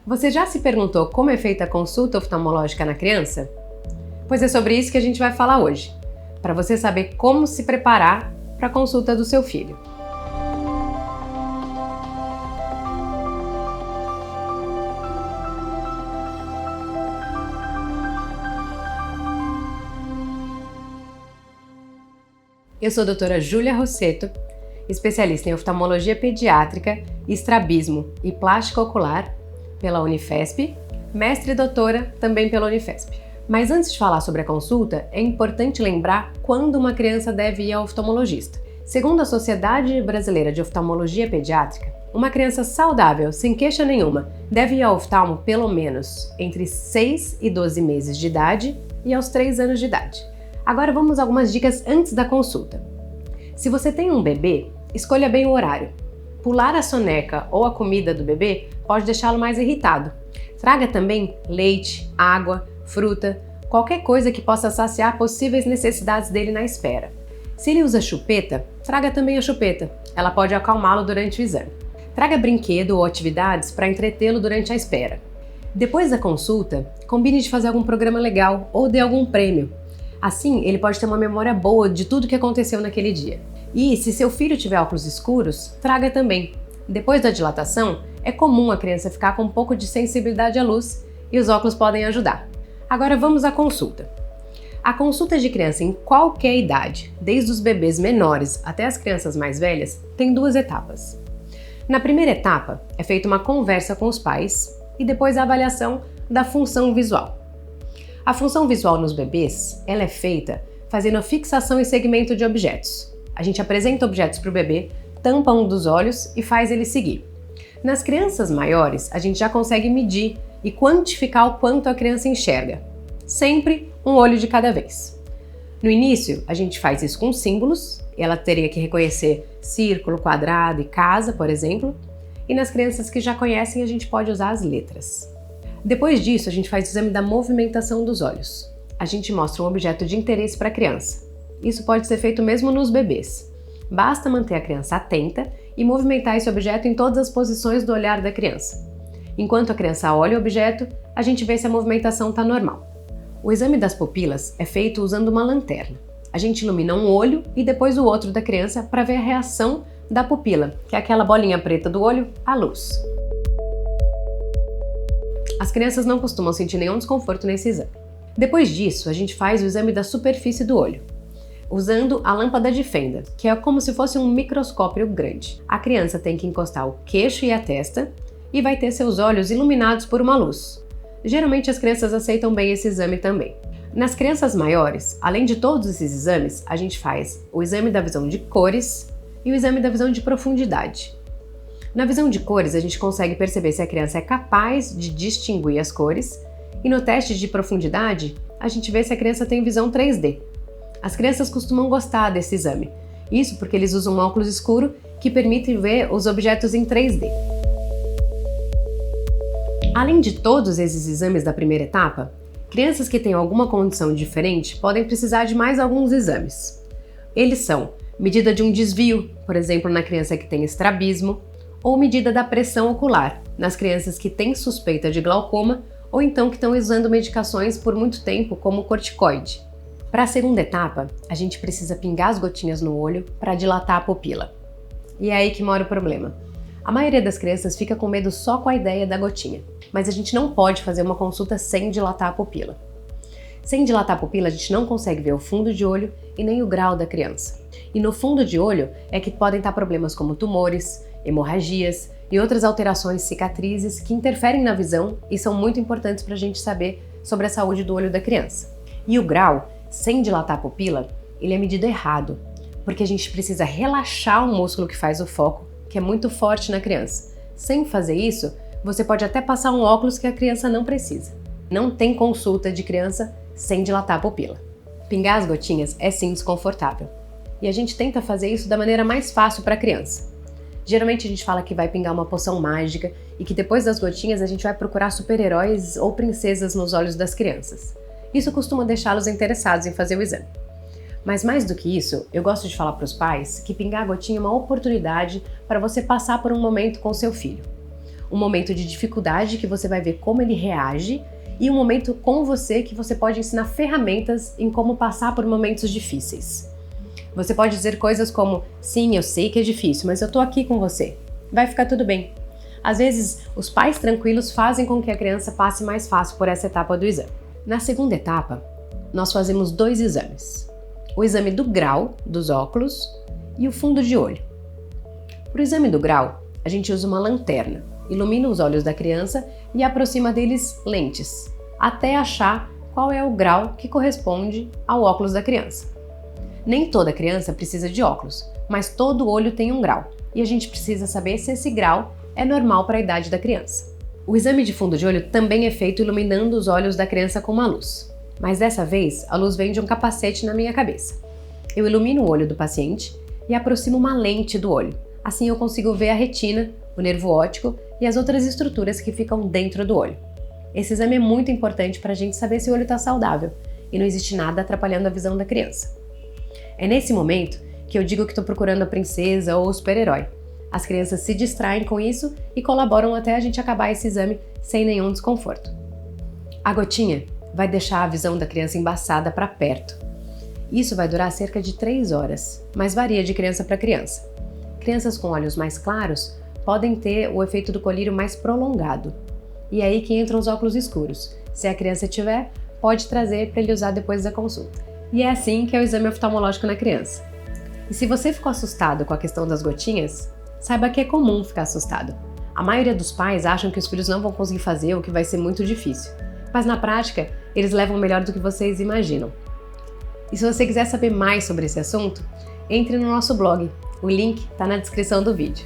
Você já se perguntou como é feita a consulta oftalmológica na criança? Pois é sobre isso que a gente vai falar hoje, para você saber como se preparar para a consulta do seu filho. Eu sou a doutora Júlia Rossetto, especialista em oftalmologia pediátrica, estrabismo e plástica ocular pela Unifesp, mestre e doutora também pela Unifesp. Mas antes de falar sobre a consulta, é importante lembrar quando uma criança deve ir ao oftalmologista. Segundo a Sociedade Brasileira de Oftalmologia Pediátrica, uma criança saudável, sem queixa nenhuma, deve ir ao oftalmo pelo menos entre 6 e 12 meses de idade e aos 3 anos de idade. Agora vamos a algumas dicas antes da consulta. Se você tem um bebê, escolha bem o horário. Pular a soneca ou a comida do bebê pode deixá-lo mais irritado. Traga também leite, água, fruta, qualquer coisa que possa saciar possíveis necessidades dele na espera. Se ele usa chupeta, traga também a chupeta. Ela pode acalmá-lo durante o exame. Traga brinquedo ou atividades para entretê-lo durante a espera. Depois da consulta, combine de fazer algum programa legal ou dê algum prêmio. Assim, ele pode ter uma memória boa de tudo que aconteceu naquele dia. E se seu filho tiver óculos escuros, traga também. Depois da dilatação, é comum a criança ficar com um pouco de sensibilidade à luz e os óculos podem ajudar. Agora vamos à consulta. A consulta de criança em qualquer idade, desde os bebês menores até as crianças mais velhas, tem 2 etapas. Na primeira etapa, é feita uma conversa com os pais e depois a avaliação da função visual. A função visual nos bebês, ela é feita fazendo a fixação e segmento de objetos. A gente apresenta objetos para o bebê, tampa um dos olhos e faz ele seguir. Nas crianças maiores, a gente já consegue medir e quantificar o quanto a criança enxerga. Sempre um olho de cada vez. No início, a gente faz isso com símbolos, ela teria que reconhecer círculo, quadrado e casa, por exemplo. E nas crianças que já conhecem, a gente pode usar as letras. Depois disso, a gente faz o exame da movimentação dos olhos. A gente mostra um objeto de interesse para a criança. Isso pode ser feito mesmo nos bebês. Basta manter a criança atenta e movimentar esse objeto em todas as posições do olhar da criança. Enquanto a criança olha o objeto, a gente vê se a movimentação está normal. O exame das pupilas é feito usando uma lanterna. A gente ilumina um olho e depois o outro da criança para ver a reação da pupila, que é aquela bolinha preta do olho, à luz. As crianças não costumam sentir nenhum desconforto nesse exame. Depois disso, a gente faz o exame da superfície do olho, usando a lâmpada de fenda, que é como se fosse um microscópio grande. A criança tem que encostar o queixo e a testa e vai ter seus olhos iluminados por uma luz. Geralmente as crianças aceitam bem esse exame também. Nas crianças maiores, além de todos esses exames, a gente faz o exame da visão de cores e o exame da visão de profundidade. Na visão de cores, a gente consegue perceber se a criança é capaz de distinguir as cores, e no teste de profundidade, a gente vê se a criança tem visão 3D. As crianças costumam gostar desse exame, isso porque eles usam um óculos escuro que permite ver os objetos em 3D. Além de todos esses exames da primeira etapa, crianças que têm alguma condição diferente podem precisar de mais alguns exames. Eles são medida de um desvio, por exemplo, na criança que tem estrabismo, ou medida da pressão ocular, nas crianças que têm suspeita de glaucoma ou então que estão usando medicações por muito tempo, como corticoide. Para a segunda etapa, a gente precisa pingar as gotinhas no olho para dilatar a pupila. E é aí que mora o problema. A maioria das crianças fica com medo só com a ideia da gotinha, mas a gente não pode fazer uma consulta sem dilatar a pupila. Sem dilatar a pupila, a gente não consegue ver o fundo de olho e nem o grau da criança. E no fundo de olho é que podem estar problemas como tumores, hemorragias e outras alterações, cicatrizes que interferem na visão e são muito importantes para a gente saber sobre a saúde do olho da criança. E o grau, sem dilatar a pupila, ele é medido errado, porque a gente precisa relaxar o músculo que faz o foco, que é muito forte na criança. Sem fazer isso, você pode até passar um óculos que a criança não precisa. Não tem consulta de criança sem dilatar a pupila. Pingar as gotinhas é sim desconfortável. E a gente tenta fazer isso da maneira mais fácil para a criança. Geralmente a gente fala que vai pingar uma poção mágica e que depois das gotinhas a gente vai procurar super-heróis ou princesas nos olhos das crianças. Isso costuma deixá-los interessados em fazer o exame. Mas mais do que isso, eu gosto de falar para os pais que pingar a gotinha é uma oportunidade para você passar por um momento com seu filho. um momento de dificuldade que você vai ver como ele reage e um momento com você que você pode ensinar ferramentas em como passar por momentos difíceis. Você pode dizer coisas como: sim, eu sei que é difícil, mas eu tô aqui com você. Vai ficar tudo bem. Às vezes, os pais tranquilos fazem com que a criança passe mais fácil por essa etapa do exame. Na segunda etapa, nós fazemos 2 exames. O exame do grau dos óculos e o fundo de olho. Para o exame do grau, a gente usa uma lanterna, ilumina os olhos da criança e aproxima deles lentes, até achar qual é o grau que corresponde ao óculos da criança. Nem toda criança precisa de óculos, mas todo olho tem um grau, e a gente precisa saber se esse grau é normal para a idade da criança. O exame de fundo de olho também é feito iluminando os olhos da criança com uma luz, mas dessa vez a luz vem de um capacete na minha cabeça. Eu ilumino o olho do paciente e aproximo uma lente do olho. Assim eu consigo ver a retina, o nervo óptico e as outras estruturas que ficam dentro do olho. Esse exame é muito importante para a gente saber se o olho está saudável e não existe nada atrapalhando a visão da criança. É nesse momento que eu digo que estou procurando a princesa ou o super-herói. As crianças se distraem com isso e colaboram até a gente acabar esse exame sem nenhum desconforto. A gotinha vai deixar a visão da criança embaçada para perto. Isso vai durar cerca de 3 horas, mas varia de criança para criança. Crianças com olhos mais claros podem ter o efeito do colírio mais prolongado. E é aí que entram os óculos escuros. Se a criança tiver, pode trazer para ele usar depois da consulta. E é assim que é o exame oftalmológico na criança. E se você ficou assustado com a questão das gotinhas, saiba que é comum ficar assustado. A maioria dos pais acham que os filhos não vão conseguir fazer ou que vai ser muito difícil. Mas na prática, eles levam melhor do que vocês imaginam. E se você quiser saber mais sobre esse assunto, entre no nosso blog. O link está na descrição do vídeo.